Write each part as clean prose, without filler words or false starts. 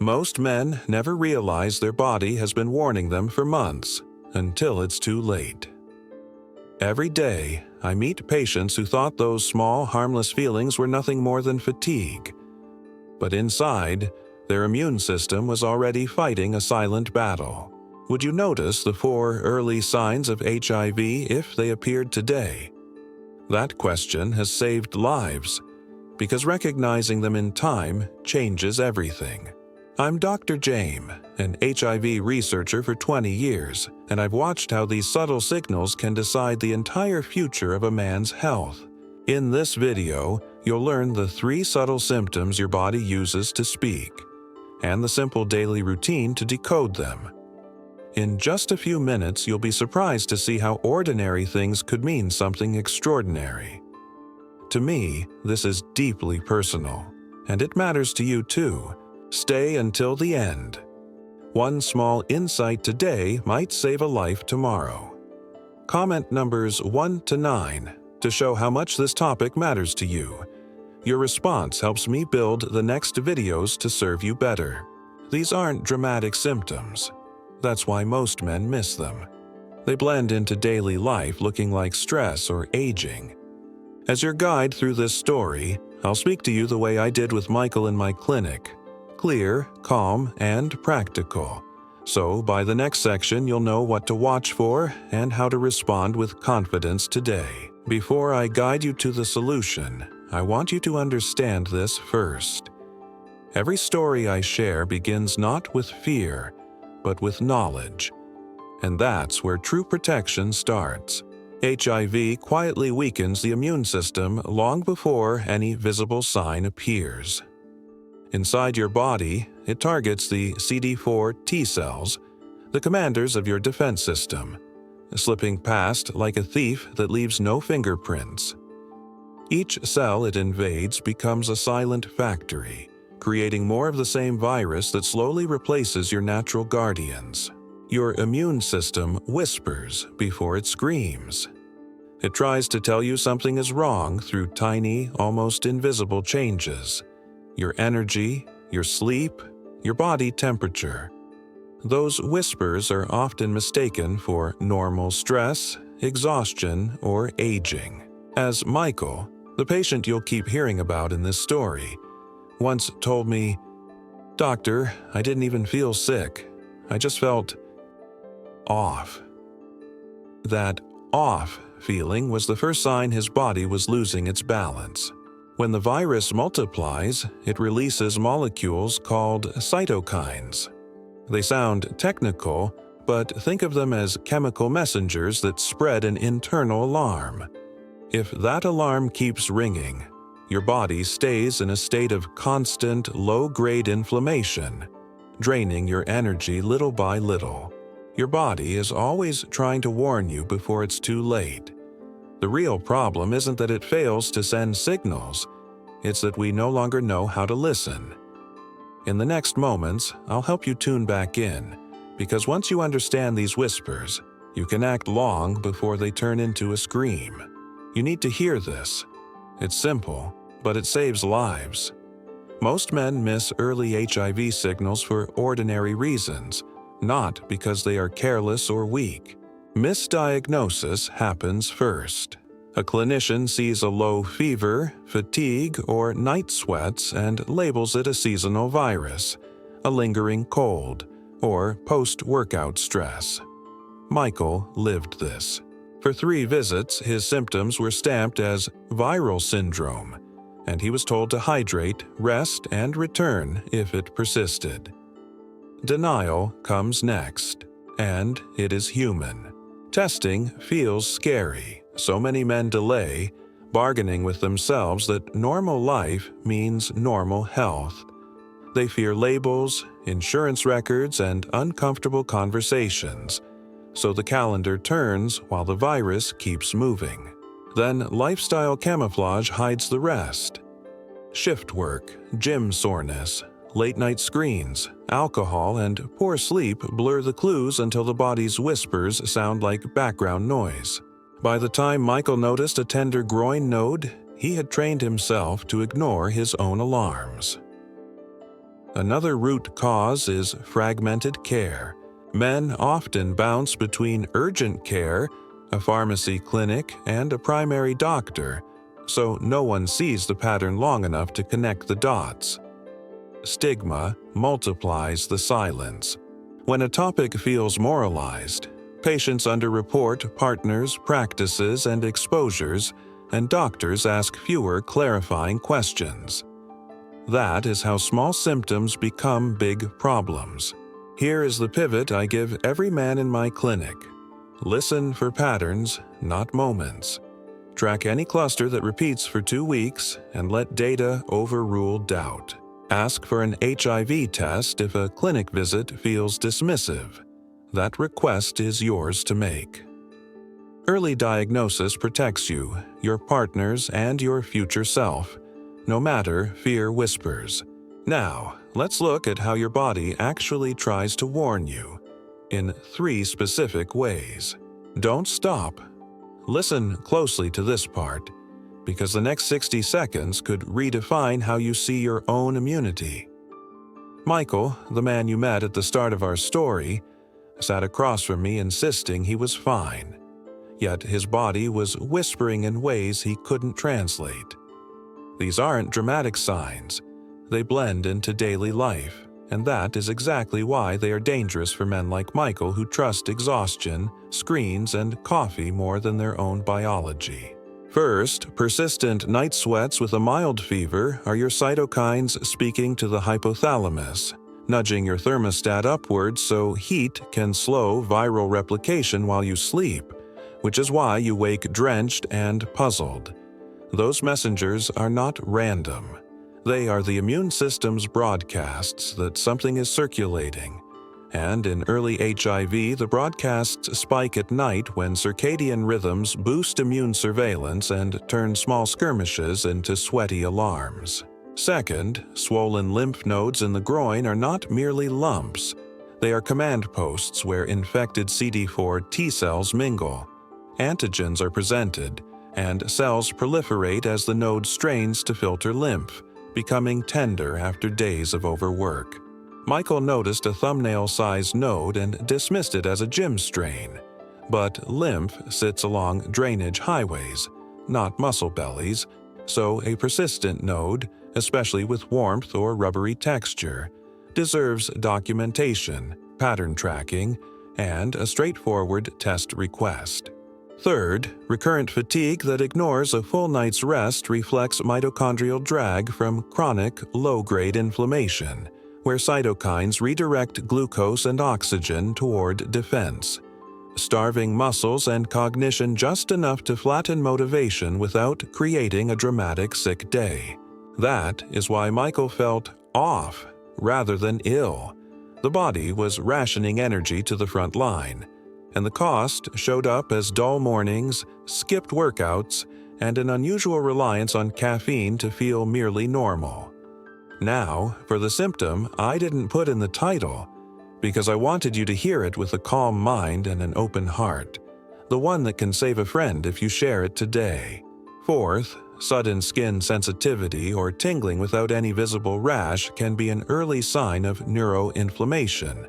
Most men never realize their body has been warning them for months, until it's too late. Every day, I meet patients who thought those small, harmless feelings were nothing more than fatigue. But inside, their immune system was already fighting a silent battle. Would you notice the 4 early signs of HIV if they appeared today? That question has saved lives, because recognizing them in time changes everything. I'm Dr. Jame, an HIV researcher for 20 years, and I've watched how these subtle signals can decide the entire future of a man's health. In this video, you'll learn the 3 subtle symptoms your body uses to speak, and the simple daily routine to decode them. In just a few minutes, you'll be surprised to see how ordinary things could mean something extraordinary. To me, this is deeply personal, and it matters to you too. Stay until the end. One small insight today might save a life tomorrow. Comment numbers 1 to 9 to show how much this topic matters to you. Your response helps me build the next videos to serve you better. These aren't dramatic symptoms. That's why most men miss them. They blend into daily life looking like stress or aging. As your guide through this story, I'll speak to you the way I did with Michael in my clinic. Clear, calm, and practical. So by the next section, you'll know what to watch for and how to respond with confidence today. Before I guide you to the solution, I want you to understand this first. Every story I share begins not with fear, but with knowledge. And that's where true protection starts. HIV quietly weakens the immune system long before any visible sign appears. Inside your body, it targets the CD4 T cells, the commanders of your defense system, slipping past like a thief that leaves no fingerprints. Each cell it invades becomes a silent factory, creating more of the same virus that slowly replaces your natural guardians. Your immune system whispers before it screams. It tries to tell you something is wrong through tiny, almost invisible changes. Your energy, your sleep, your body temperature. Those whispers are often mistaken for normal stress, exhaustion, or aging. As Michael, the patient you'll keep hearing about in this story, once told me, "Doctor, I didn't even feel sick. I just felt off." That off feeling was the first sign his body was losing its balance. When the virus multiplies, it releases molecules called cytokines. They sound technical, but think of them as chemical messengers that spread an internal alarm. If that alarm keeps ringing, your body stays in a state of constant, low-grade inflammation, draining your energy little by little. Your body is always trying to warn you before it's too late. The real problem isn't that it fails to send signals, it's that we no longer know how to listen. In the next moments, I'll help you tune back in, because once you understand these whispers, you can act long before they turn into a scream. You need to hear this. It's simple, but it saves lives. Most men miss early HIV signals for ordinary reasons, not because they are careless or weak. Misdiagnosis happens first. A clinician sees a low fever, fatigue, or night sweats and labels it a seasonal virus, a lingering cold, or post-workout stress. Michael lived this. For 3 visits, his symptoms were stamped as viral syndrome, and he was told to hydrate, rest, and return if it persisted. Denial comes next, and it is human. Testing feels scary. So many men delay, bargaining with themselves that normal life means normal health. They fear labels, insurance records, and uncomfortable conversations, so the calendar turns while the virus keeps moving. Then lifestyle camouflage hides the rest. Shift work, gym soreness, late-night screens, alcohol, and poor sleep blur the clues until the body's whispers sound like background noise. By the time Michael noticed a tender groin node, he had trained himself to ignore his own alarms. Another root cause is fragmented care. Men often bounce between urgent care, a pharmacy clinic, and a primary doctor, so no one sees the pattern long enough to connect the dots. Stigma multiplies the silence. When a topic feels moralized, patients underreport partners, practices, and exposures, and doctors ask fewer clarifying questions. That is how small symptoms become big problems. Here is the pivot I give every man in my clinic. Listen for patterns, not moments. Track any cluster that repeats for 2 weeks and let data overrule doubt. Ask for an HIV test if a clinic visit feels dismissive. That request is yours to make. Early diagnosis protects you, your partners, and your future self, no matter fear whispers. Now, let's look at how your body actually tries to warn you, in 3 specific ways. Don't stop. Listen closely to this part, because the next 60 seconds could redefine how you see your own immunity. Michael, the man you met at the start of our story, sat across from me insisting he was fine. Yet his body was whispering in ways he couldn't translate. These aren't dramatic signs. They blend into daily life, and that is exactly why they are dangerous for men like Michael who trust exhaustion, screens, and coffee more than their own biology. First, persistent night sweats with a mild fever are your cytokines speaking to the hypothalamus, nudging your thermostat upwards so heat can slow viral replication while you sleep, which is why you wake drenched and puzzled. Those messengers are not random. They are the immune system's broadcasts that something is circulating. And in early HIV, the broadcasts spike at night when circadian rhythms boost immune surveillance and turn small skirmishes into sweaty alarms. Second, swollen lymph nodes in the groin are not merely lumps. They are command posts where infected CD4 T cells mingle. Antigens are presented, and cells proliferate as the node strains to filter lymph, becoming tender after days of overwork. Michael noticed a thumbnail-sized node and dismissed it as a gym strain. But lymph sits along drainage highways, not muscle bellies, so a persistent node, especially with warmth or rubbery texture, deserves documentation, pattern tracking, and a straightforward test request. Third, recurrent fatigue that ignores a full night's rest reflects mitochondrial drag from chronic, low-grade inflammation, where cytokines redirect glucose and oxygen toward defense, starving muscles and cognition just enough to flatten motivation without creating a dramatic sick day. That is why Michael felt off rather than ill. The body was rationing energy to the front line, and the cost showed up as dull mornings, skipped workouts, and an unusual reliance on caffeine to feel merely normal. Now, for the symptom I didn't put in the title, because I wanted you to hear it with a calm mind and an open heart, the one that can save a friend if you share it today. Fourth, sudden skin sensitivity or tingling without any visible rash can be an early sign of neuroinflammation,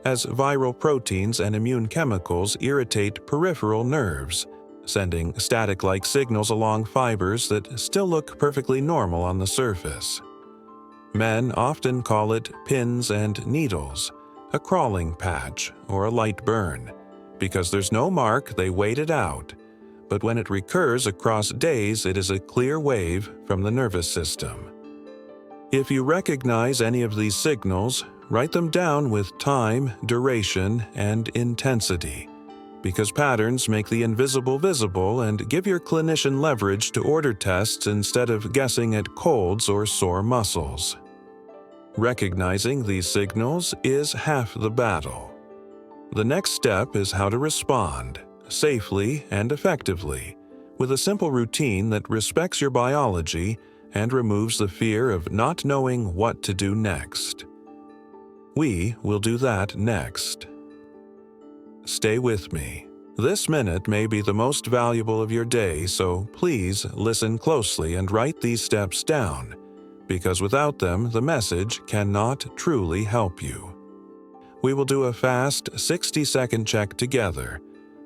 as viral proteins and immune chemicals irritate peripheral nerves, sending static-like signals along fibers that still look perfectly normal on the surface. Men often call it pins and needles, a crawling patch, or a light burn, because there's no mark, they wait it out. But when it recurs across days, it is a clear wave from the nervous system. If you recognize any of these signals, write them down with time, duration, and intensity, because patterns make the invisible visible and give your clinician leverage to order tests instead of guessing at colds or sore muscles. Recognizing these signals is half the battle. The next step is how to respond, safely and effectively, with a simple routine that respects your biology and removes the fear of not knowing what to do next. We will do that next. Stay with me. This minute may be the most valuable of your day, so please listen closely and write these steps down, because without them, the message cannot truly help you. We will do a fast 60-second check together,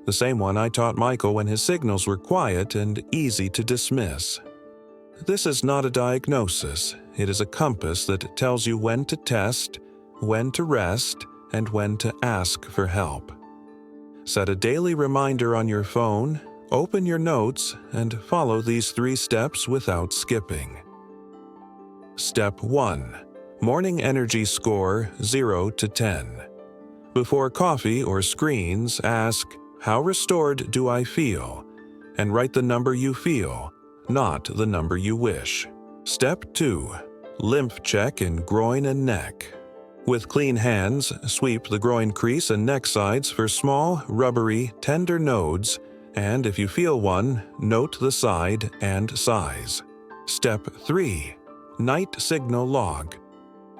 the same one I taught Michael when his signals were quiet and easy to dismiss. This is not a diagnosis. It is a compass that tells you when to test, when to rest, and when to ask for help. Set a daily reminder on your phone, open your notes, and follow these 3 steps without skipping. Step 1. Morning energy score 0 to 10. Before coffee or screens, ask, "How restored do I feel?" and write the number you feel, not the number you wish. Step 2. Lymph check in groin and neck. With clean hands, sweep the groin crease and neck sides for small, rubbery, tender nodes, and if you feel one, note the side and size. Step 3. Night signal log.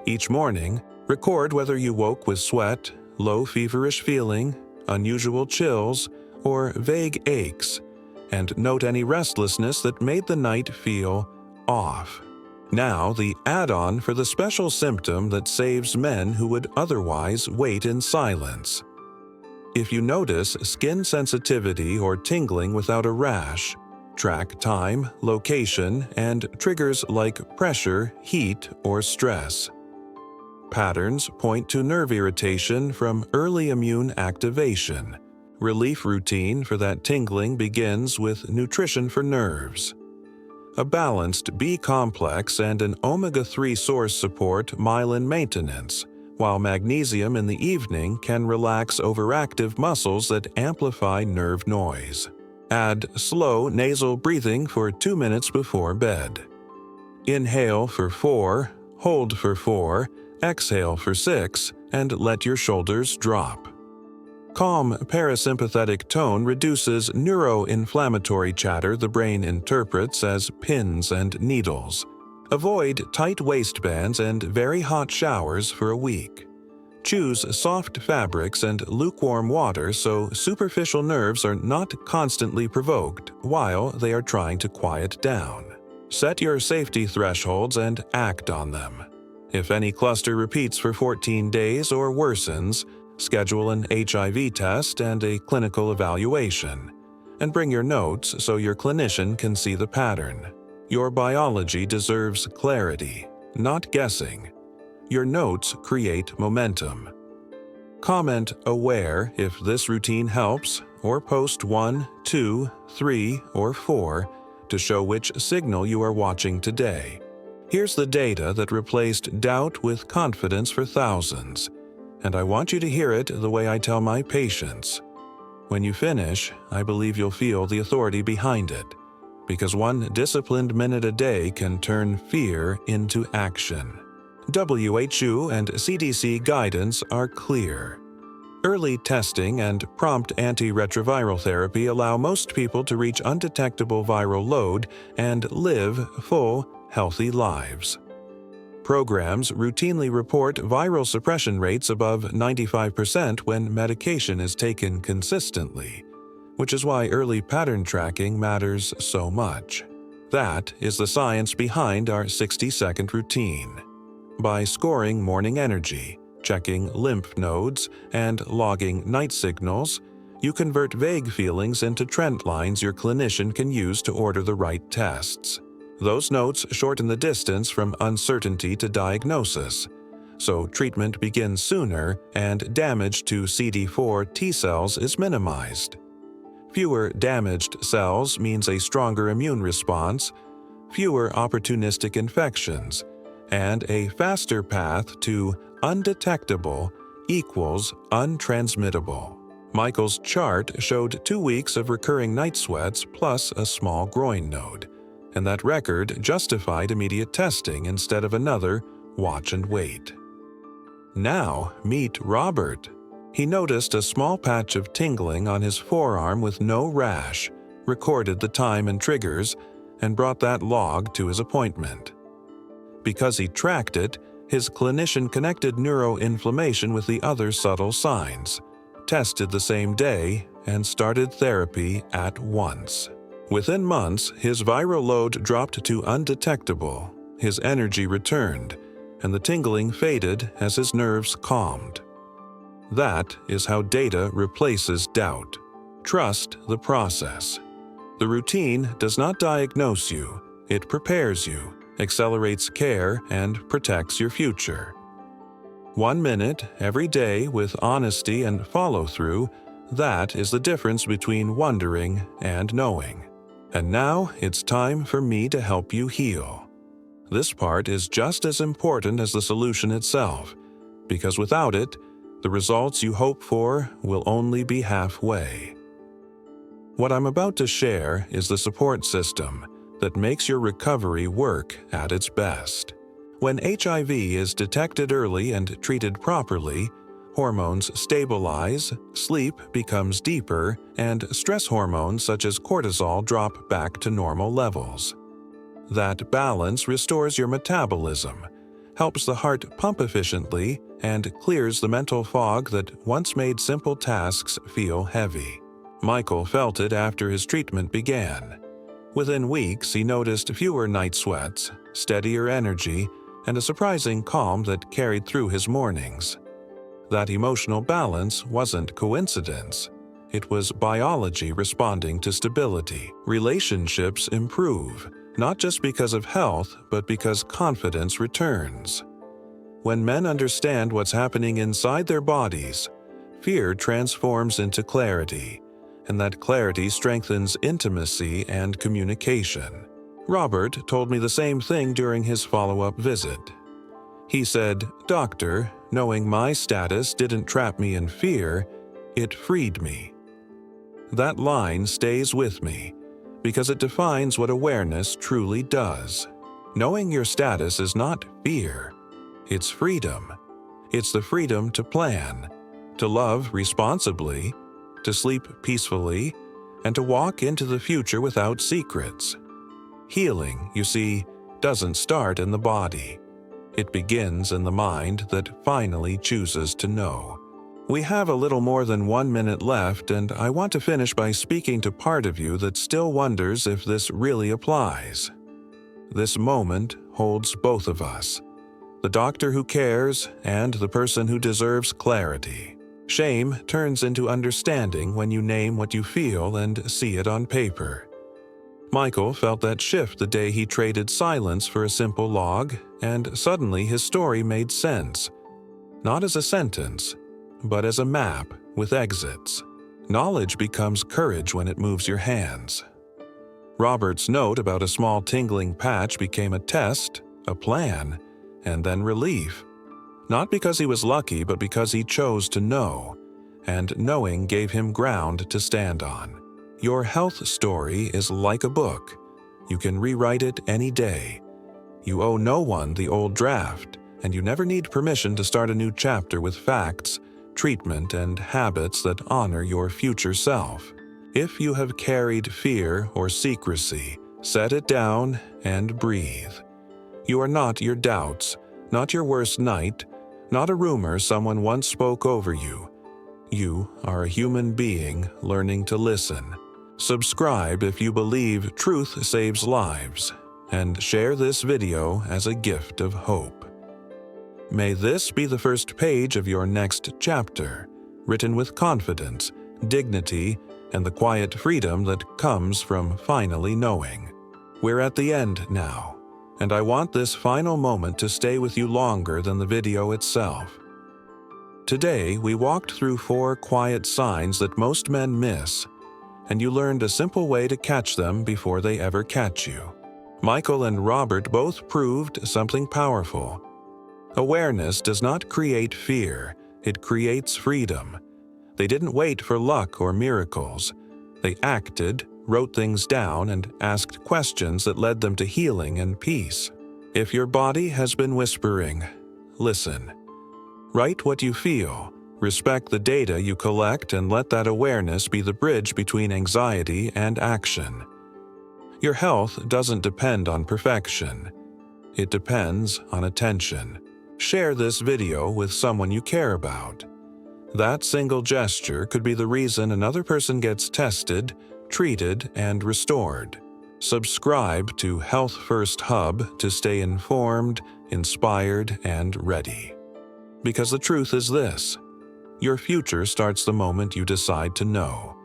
Each morning, record whether you woke with sweat, low feverish feeling, unusual chills, or vague aches, and note any restlessness that made the night feel off. Now, the add-on for the special symptom that saves men who would otherwise wait in silence. If you notice skin sensitivity or tingling without a rash, track time, location, and triggers like pressure, heat, or stress. Patterns point to nerve irritation from early immune activation. Relief routine for that tingling begins with nutrition for nerves. A balanced B complex and an omega-3 source support myelin maintenance, while magnesium in the evening can relax overactive muscles that amplify nerve noise. Add slow nasal breathing for 2 minutes before bed. Inhale for 4, hold for 4, exhale for 6, and let your shoulders drop. Calm parasympathetic tone reduces neuroinflammatory chatter the brain interprets as pins and needles. Avoid tight waistbands and very hot showers for a week. Choose soft fabrics and lukewarm water so superficial nerves are not constantly provoked while they are trying to quiet down. Set your safety thresholds and act on them. If any cluster repeats for 14 days or worsens, schedule an HIV test and a clinical evaluation, and bring your notes so your clinician can see the pattern. Your biology deserves clarity, not guessing. Your notes create momentum. Comment "aware" if this routine helps, or post 1, 2, 3, or 4 to show which signal you are watching today. Here's the data that replaced doubt with confidence for thousands, and I want you to hear it the way I tell my patients. When you finish, I believe you'll feel the authority behind it, because 1 disciplined minute a day can turn fear into action. WHO and CDC guidance are clear. Early testing and prompt antiretroviral therapy allow most people to reach undetectable viral load and live full, healthy lives. Programs routinely report viral suppression rates above 95% when medication is taken consistently, which is why early pattern tracking matters so much. That is the science behind our 60-second routine. By scoring morning energy, checking lymph nodes, and logging night signals, you convert vague feelings into trend lines your clinician can use to order the right tests. Those notes shorten the distance from uncertainty to diagnosis, so treatment begins sooner and damage to CD4 T cells is minimized. Fewer damaged cells means a stronger immune response, fewer opportunistic infections, and a faster path to undetectable equals untransmittable. Michael's chart showed 2 weeks of recurring night sweats plus a small groin node, and that record justified immediate testing instead of another watch and wait. Now meet Robert. He noticed a small patch of tingling on his forearm with no rash, recorded the time and triggers, and brought that log to his appointment. Because he tracked it, his clinician connected neuroinflammation with the other subtle signs, tested the same day, and started therapy at once. Within months, his viral load dropped to undetectable, his energy returned, and the tingling faded as his nerves calmed. That is how data replaces doubt. Trust the process. The routine does not diagnose you, it prepares you, accelerates care, and protects your future. 1 minute every day with honesty and follow-through, that is the difference between wondering and knowing. And now it's time for me to help you heal. This part is just as important as the solution itself, because without it, the results you hope for will only be halfway. What I'm about to share is the support system that makes your recovery work at its best. When HIV is detected early and treated properly, hormones stabilize, sleep becomes deeper, and stress hormones such as cortisol drop back to normal levels. That balance restores your metabolism, helps the heart pump efficiently, and clears the mental fog that once made simple tasks feel heavy. Michael felt it after his treatment began. Within weeks, he noticed fewer night sweats, steadier energy, and a surprising calm that carried through his mornings. That emotional balance wasn't coincidence. It was biology responding to stability. Relationships improve, not just because of health, but because confidence returns. When men understand what's happening inside their bodies, fear transforms into clarity, and that clarity strengthens intimacy and communication. Robert told me the same thing during his follow-up visit. He said, "Doctor, knowing my status didn't trap me in fear, it freed me." That line stays with me because it defines what awareness truly does. Knowing your status is not fear, it's freedom. It's the freedom to plan, to love responsibly, to sleep peacefully, and to walk into the future without secrets. Healing, you see, doesn't start in the body. It begins in the mind that finally chooses to know. We have a little more than 1 minute left, and I want to finish by speaking to part of you that still wonders if this really applies. This moment holds both of us, the doctor who cares and the person who deserves clarity. Shame turns into understanding when you name what you feel and see it on paper. Michael felt that shift the day he traded silence for a simple log, and suddenly his story made sense. Not as a sentence, but as a map with exits. Knowledge becomes courage when it moves your hands. Robert's note about a small tingling patch became a test, a plan, and then relief. Not because he was lucky, but because he chose to know, and knowing gave him ground to stand on. Your health story is like a book. You can rewrite it any day. You owe no one the old draft, and you never need permission to start a new chapter with facts, treatment, and habits that honor your future self. If you have carried fear or secrecy, set it down and breathe. You are not your doubts, not your worst night, not a rumor someone once spoke over you. You are a human being learning to listen. Subscribe if you believe truth saves lives, and share this video as a gift of hope. May this be the first page of your next chapter, written with confidence, dignity, and the quiet freedom that comes from finally knowing. We're at the end now, and I want this final moment to stay with you longer than the video itself. Today, we walked through 4 quiet signs that most men miss, and you learned a simple way to catch them before they ever catch you. Michael and Robert both proved something powerful. Awareness does not create fear, it creates freedom. They didn't wait for luck or miracles. They acted, wrote things down, and asked questions that led them to healing and peace. If your body has been whispering, listen. Write what you feel. Respect the data you collect and let that awareness be the bridge between anxiety and action. Your health doesn't depend on perfection. It depends on attention. Share this video with someone you care about. That single gesture could be the reason another person gets tested, treated, and restored. Subscribe to Health First Hub to stay informed, inspired, and ready. Because the truth is this: your future starts the moment you decide to know,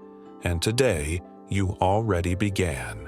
and today you already began.